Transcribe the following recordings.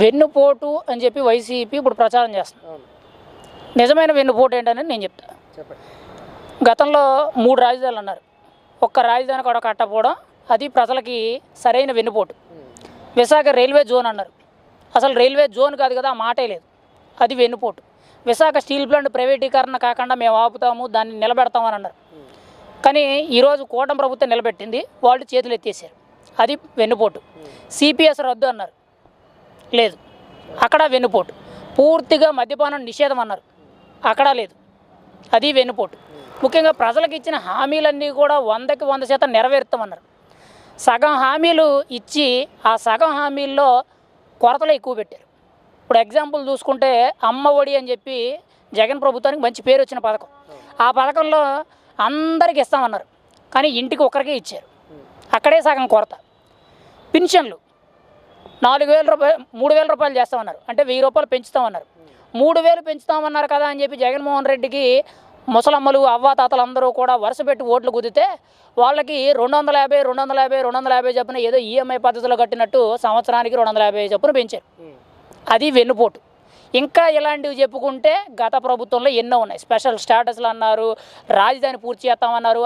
వెన్నుపోటు అని చెప్పి వైసీపీ ఇప్పుడు ప్రచారం చేస్తుంది. నిజమైన వెన్నుపోటు ఏంటని నేను చెప్తా. గతంలో 3 రాజధానులు అన్నారు. ఒక్క రాజధాని కూడా కట్టకపోవడం అది ప్రజలకి సరైన వెన్నుపోటు. విశాఖ రైల్వే జోన్ అన్నారు. అసలు రైల్వే జోన్ కాదు కదా, ఆ మాటే లేదు. అది వెన్నుపోటు. విశాఖ స్టీల్ ప్లాంట్ ప్రైవేటీకరణ కాకుండా మేము ఆపుతాము, దాన్ని నిలబెడతామని అన్నారు. కానీ ఈరోజు కూటమి ప్రభుత్వం నిలబెట్టింది, వాళ్ళు చేతులు ఎత్తేసారు. అది వెన్నుపోటు. సిపిఎస్ రద్దు అన్నారు, లేదు, అక్కడ వెన్నుపోటు. పూర్తిగా మద్యపానం నిషేధం అన్నారు, అక్కడ లేదు, అది వెన్నుపోటు. ముఖ్యంగా ప్రజలకు ఇచ్చిన హామీలన్నీ కూడా 100కి 100% నెరవేరుతామన్నారు. సగం హామీలు ఇచ్చి ఆ సగం హామీల్లో కొరతలు ఎక్కువ పెట్టారు. ఇప్పుడు ఎగ్జాంపుల్ చూసుకుంటే అమ్మ ఒడి అని చెప్పి జగన్ ప్రభుత్వానికి మంచి పేరు వచ్చిన పథకం. ఆ పథకంలో అందరికి ఇస్తామన్నారు, కానీ ఇంటికి ఒక్కరికే ఇచ్చారు, అక్కడే సగం కొరత. పెన్షన్లు 4,000 రూపాయలు 3,000 రూపాయలు చేస్తామన్నారు, అంటే 1,000 రూపాయలు పెంచుతామన్నారు. 3,000 పెంచుతామన్నారు కదా అని చెప్పి జగన్మోహన్ రెడ్డికి ముసలమ్మలు అవ్వాతాతలు అందరూ కూడా వరుస పెట్టి ఓట్లు కుదితే వాళ్ళకి 250 250 250 చొప్పున ఏదో ఈఎంఐ పద్ధతిలో కట్టినట్టు సంవత్సరానికి 250 చొప్పున పెంచారు. అది వెన్నుపోటు. ఇంకా ఇలాంటివి చెప్పుకుంటే గత ప్రభుత్వంలో ఎన్నో ఉన్నాయి. స్పెషల్ స్టాటస్లు అన్నారు, రాజధాని పూర్తి చేస్తామన్నారు.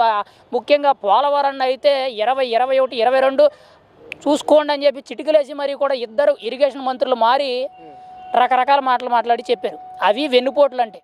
ముఖ్యంగా పోలవరాన్ని అయితే 20, 21, 22 చూసుకోండి అని చెప్పి చిటికలేసి మరీ కూడా ఇద్దరు ఇరిగేషన్ మంత్రులు మారి రకరకాల మాటలు మాట్లాడి చెప్పారు. అవి వెన్నుపోట్లు అంటే.